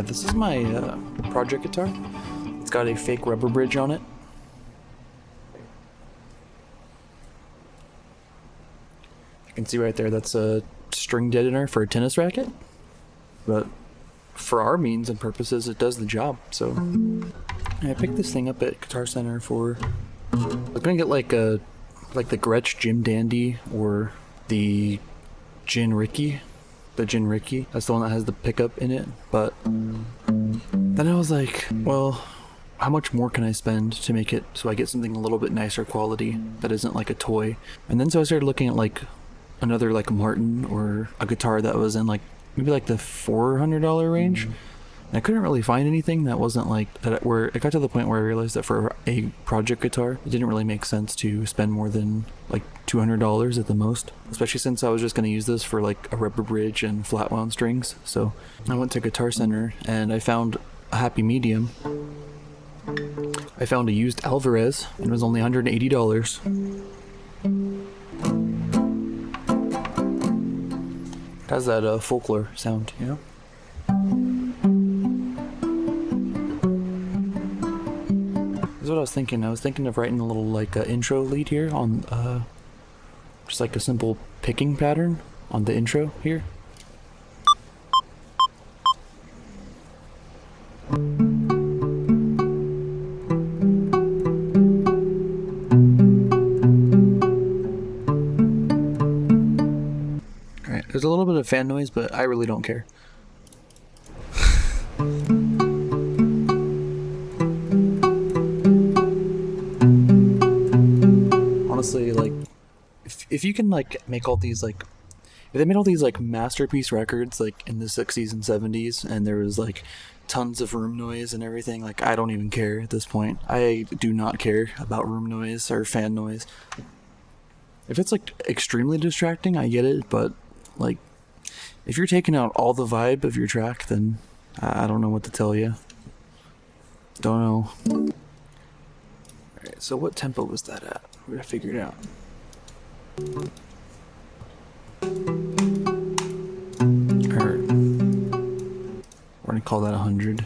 this is my project guitar. It's got a fake rubber bridge on it. You can see right there, that's a string deadener for a tennis racket. But for our means and purposes, it does the job. So I picked this thing up at Guitar Center for... I was gonna get like the Gretsch Jim Dandy or the Gin Ricky. The Gin Ricky. That's the one that has the pickup in it. But then I was like, well, how much more can I spend to make it so I get something a little bit nicer quality that isn't like a toy? And then so I started looking at like another like Martin or a guitar that was in like maybe like the $400 range. And I couldn't really find anything that wasn't like that, where it got to the point where I realized that for a project guitar it didn't really make sense to spend more than like $200 at the most, especially since I was just going to use this for like a rubber bridge and flat wound strings. So I went to Guitar Center and I found a happy medium. I found a used Alvarez and it was only $180. It has that folklore sound, you know? This is what I was thinking. I was thinking of writing a little like intro lead here on just like a simple picking pattern on the intro here. Alright, there's a little bit of fan noise, but I really don't care. Honestly, like, if you can like make all these like, if they made all these like masterpiece records like in the 60s and 70s and there was like tons of room noise and everything, like I don't even care at this point. I do not care about room noise or fan noise. If it's like extremely distracting, I get it, but like if you're taking out all the vibe of your track, then I don't know what to tell you. Don't know. Alright, so what tempo was that at? We're gonna figure it out. Alright. We're gonna call that 100.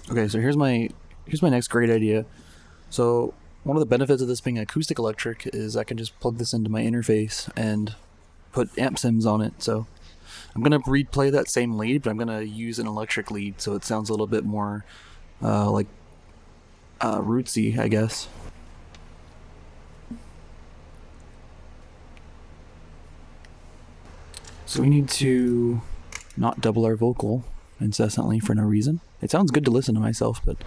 Okay, so here's my next great idea. So one of the benefits of this being acoustic electric is I can just plug this into my interface and put amp sims on it. So I'm gonna replay that same lead, but I'm gonna use an electric lead so it sounds a little bit more like rootsy, I guess. So we need to not double our vocal incessantly for no reason. It sounds good to listen to myself, but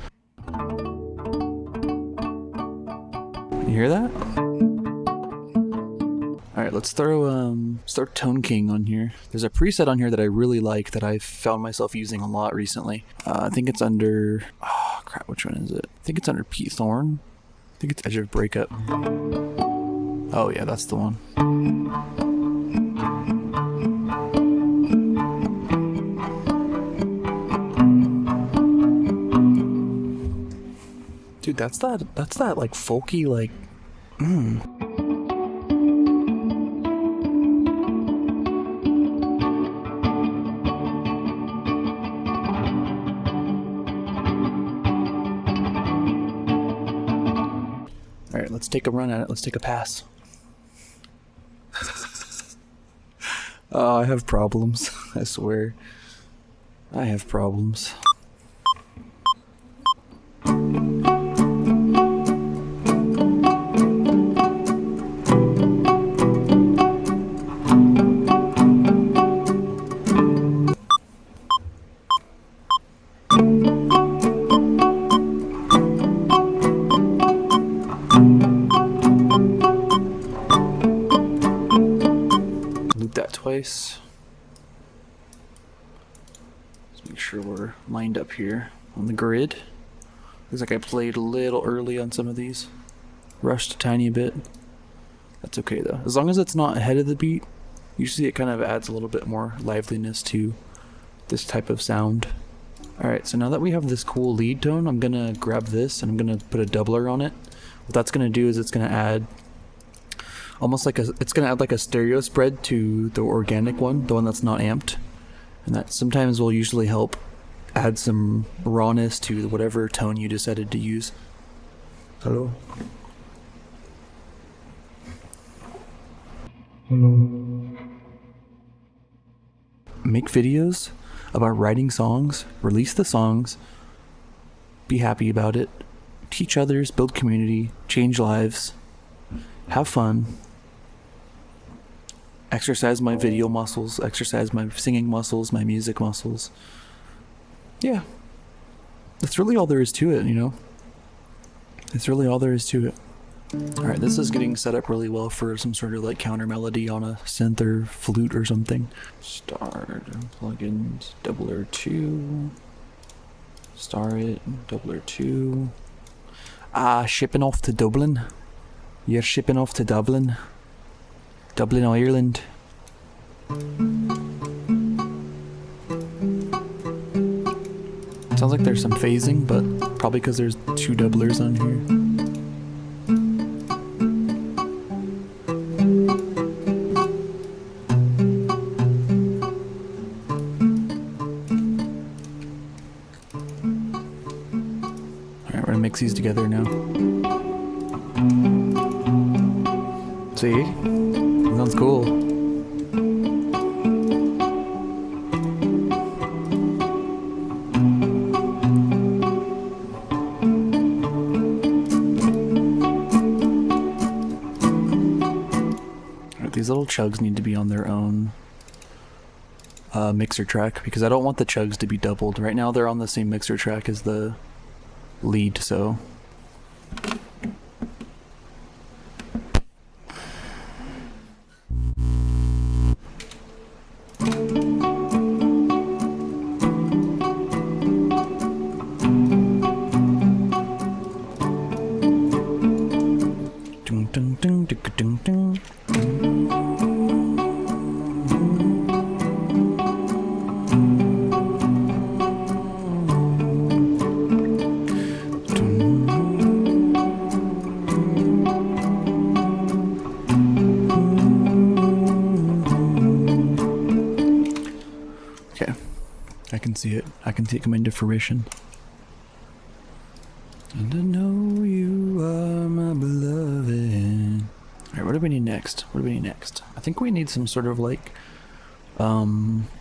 you hear that? Alright, let's start Tone King on here. There's a preset on here that I really like that I've found myself using a lot recently. I think it's under... oh crap, which one is it? I think it's under Pete Thorne. I think it's Edge of Breakup. Oh yeah, that's the one. Dude, that's that like folky like Alright, let's take a run at it. Let's take a pass. Oh, I have problems. I swear. I have problems. Twice. Let's make sure we're lined up here on the grid. Looks like I played a little early on some of these. Rushed a tiny bit. That's okay though. As long as it's not ahead of the beat, usually it kind of adds a little bit more liveliness to this type of sound. Alright, so now that we have this cool lead tone, I'm gonna grab this and I'm gonna put a doubler on it. What that's gonna do is it's gonna add almost like it's gonna add like a stereo spread to the organic one, the one that's not amped. And that sometimes will usually help add some rawness to whatever tone you decided to use. Hello? Hello. Make videos about writing songs, release the songs, be happy about it, teach others, build community, change lives, have fun, exercise my video muscles, exercise my singing muscles, my music muscles. Yeah. That's really all there is to it, you know? It's really all there is to it. Alright, this is getting set up really well for some sort of like counter melody on a synth or flute or something. Start, plugins, doubler 2. Star it, doubler 2. Shipping off to Dublin. You're shipping off to Dublin. Dublin, Ireland. Sounds like there's some phasing, but probably because there's 2 doublers on here. Alright, we're gonna mix these together now. See? Sounds cool. These little chugs need to be on their own mixer track because I don't want the chugs to be doubled. Right now they're on the same mixer track as the lead, so... I can see it come into fruition. And I know you are my beloved. Alright, what do we need next? What do we need next? I think we need some sort of like, we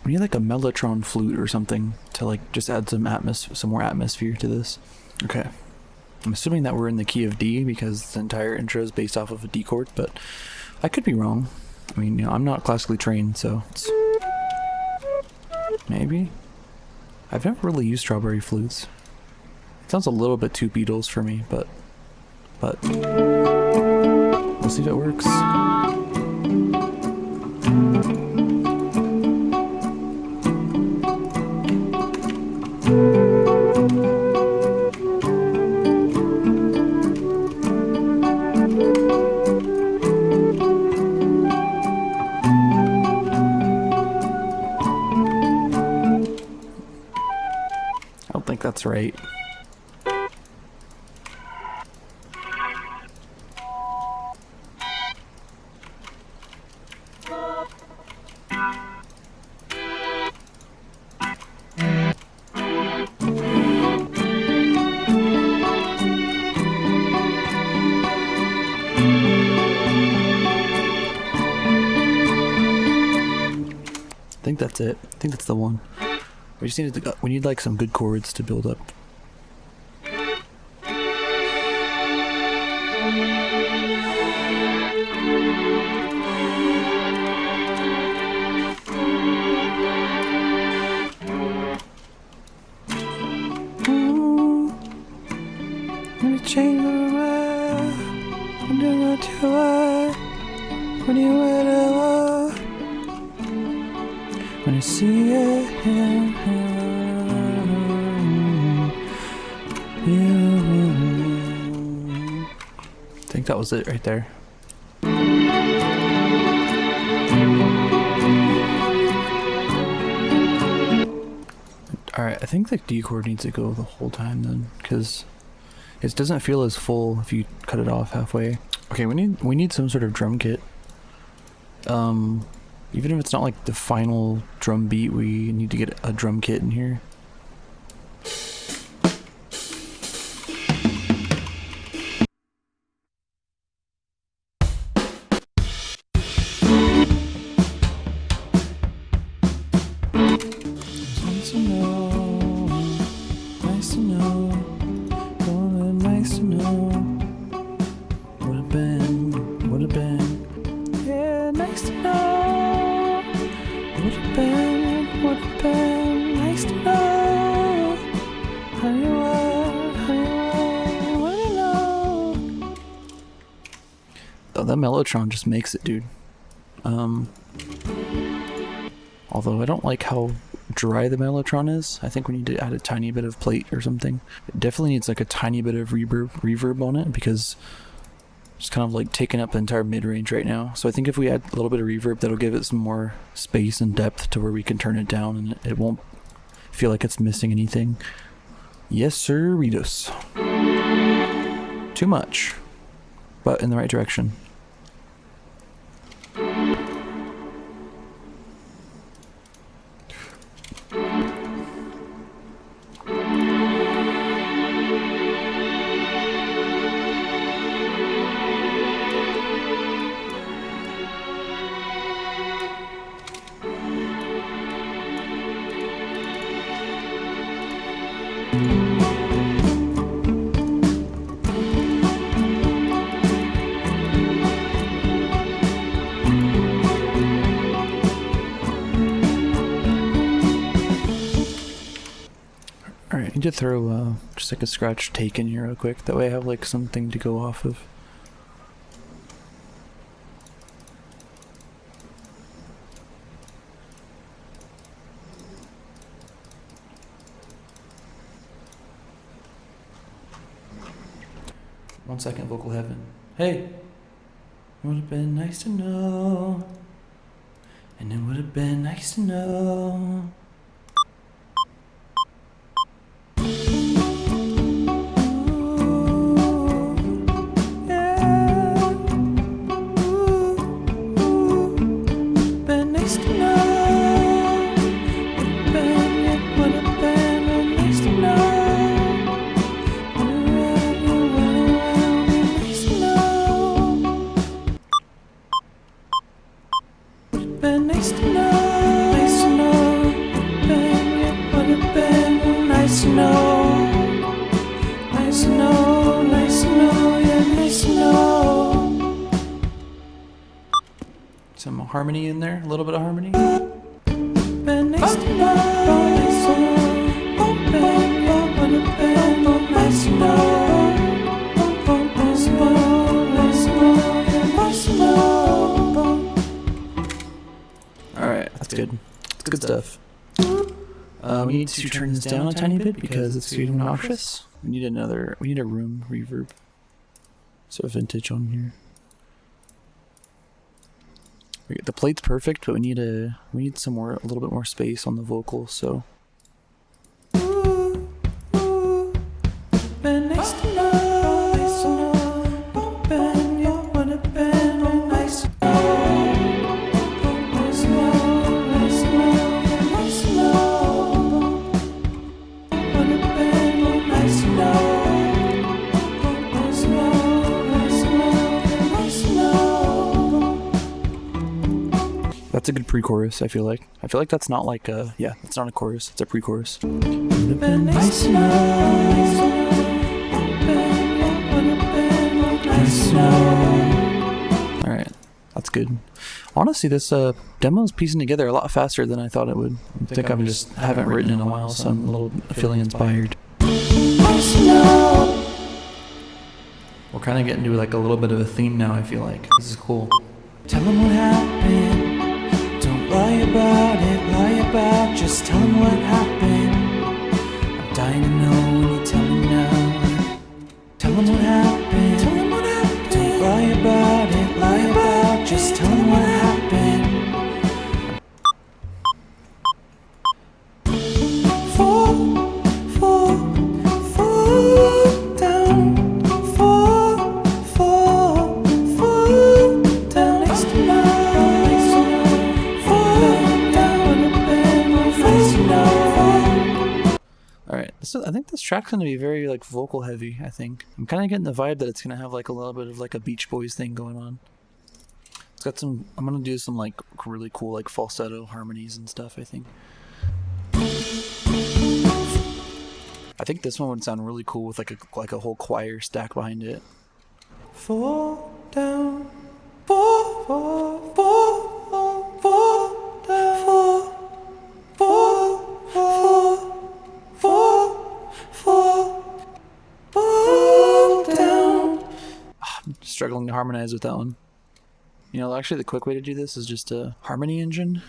need like a Mellotron flute or something to like just add some more atmosphere to this. Okay. I'm assuming that we're in the key of D because the entire intro is based off of a D chord, but I could be wrong. I mean, you know, I'm not classically trained, so it's... Maybe? I've never really used strawberry flutes. It sounds a little bit too Beatles for me, but we'll see if it works. That's right. I think that's it. I think that's the one. We just we need like some good chords to build up. When you see it, I think that was it right there. Alright, I think the D chord needs to go the whole time then, because it doesn't feel as full if you cut it off halfway. Okay, we need some sort of drum kit. Even if it's not like the final drum beat, we need to get a drum kit in here. That Mellotron just makes it, dude. Although I don't like how dry the Mellotron is. I think we need to add a tiny bit of plate or something. It definitely needs like a tiny bit of reverb on it, because it's kind of like taking up the entire mid-range right now. So I think if we add a little bit of reverb, that'll give it some more space and depth to where we can turn it down and it won't feel like it's missing anything. Yes, sir, Ritos. Too much, but in the right direction. Alright, I need to throw just like a scratch take in here real quick. That way I have like something to go off of. One second, vocal heaven. Hey! Would have been nice to know. And it would have been nice to know. Some harmony in there, a little bit of harmony. Alright, that's good. That's good stuff. We need to turn this down a tiny bit because it's getting obnoxious. We need a room reverb. So vintage on here. The plate's perfect, but we need a little bit more space on the vocals, so. That's a good pre-chorus, I feel like. I feel like that's not like a... Yeah, it's not a chorus. It's a pre-chorus. Alright, that's good. Honestly, this demo's piecing together a lot faster than I thought it would. I think I just haven't written in a while, so I'm a little feeling inspired. We're kind of getting to like a little bit of a theme now, I feel like. This is cool. Tell them what happened. Don't lie about it, lie about, just tell them what happened. I'm dying to know when you tell me now. Tell them what happened, tell them what happened. Don't lie about it, lie about, just tell them what happened. For I think this track's gonna be very like vocal heavy. I think I'm kind of getting the vibe that it's gonna have like a little bit of like a Beach Boys thing going on. It's got some. I'm gonna do some like really cool like falsetto harmonies and stuff. I think this one would sound really cool with like a whole choir stack behind it. Fall down, fall, fall, fall, fall down, fall, fall, fall, fall, fall down. I'm struggling to harmonize with that one. You know, actually the quick way to do this is just a harmony engine.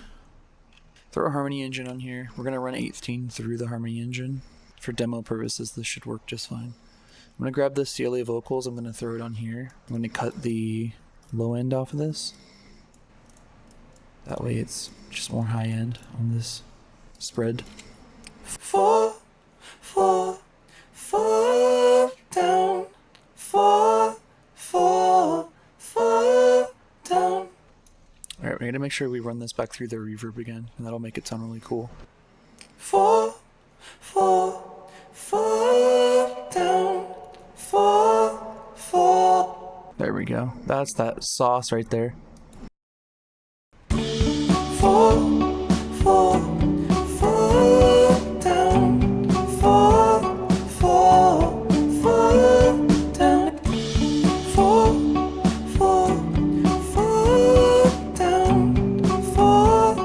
Throw a harmony engine on here. We're gonna run 18 through the harmony engine. For demo purposes, this should work just fine. I'm gonna grab the CLA vocals, I'm gonna throw it on here. I'm gonna cut the low end off of this. That way it's just more high end on this spread. Fall, fall, fall down, fall, fall, fall down. Alright, we're gonna make sure we run this back through the reverb again, and that'll make it sound really cool. Fall, fall, fall down, fall, fall. There we go. That's that sauce right there. Fall, fall, fall down, fall, fall, fall down, fall, fall, fall down, fall,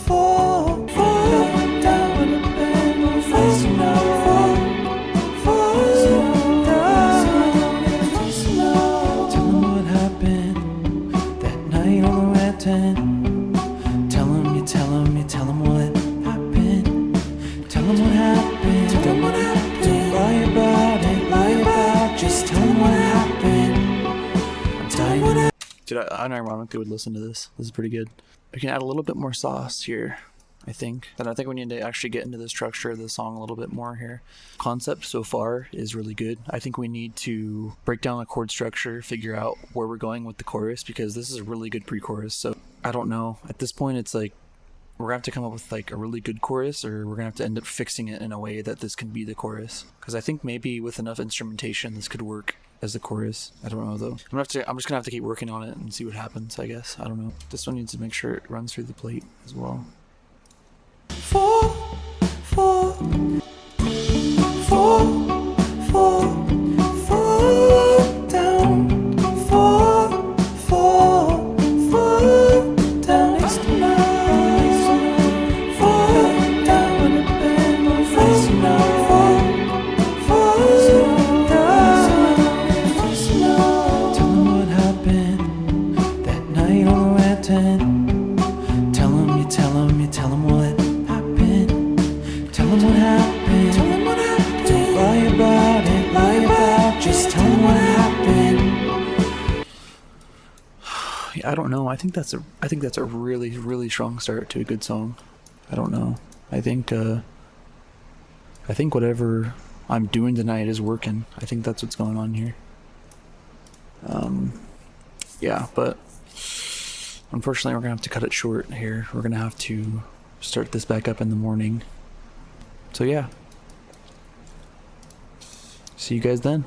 fall, fall down, Tell 'em what happened that night on the red tent. Tell 'em what happened. Tell 'em what happened. Tell 'em what happened. Don't lie about it. Lie about. Just tell 'em what happened. I'm dying. Dude, I unironically would listen to this. This is pretty good. We can add a little bit more sauce here, I think. And I think we need to actually get into the structure of the song a little bit more here. Concept so far is really good. I think we need to break down the chord structure, figure out where we're going with the chorus, because this is a really good pre-chorus. So I don't know. At this point, it's like we're gonna have to come up with like a really good chorus, or we're gonna have to end up fixing it in a way that this can be the chorus. Because I think maybe with enough instrumentation, this could work as the chorus. I don't know though. I'm just gonna have to keep working on it and see what happens, I guess. I don't know. This one needs to make sure it runs through the plate as well. Fall, fall, fall, fall, fall down, fall, fall, fall down. Fall down, fall down. Tell 'em what happened that night on the red tent. Tell 'em, you tell 'em, you tell 'em what. Tell 'em what happened. Tell 'em what happened. Don't lie about it. Lie about. Just tell 'em what happened. Yeah, I don't know. I think that's a really, really strong start to a good song. I don't know. I think whatever I'm doing tonight is working. I think that's what's going on here. Yeah, but unfortunately we're gonna have to cut it short here. We're gonna have to start this back up in the morning. So yeah, see you guys then.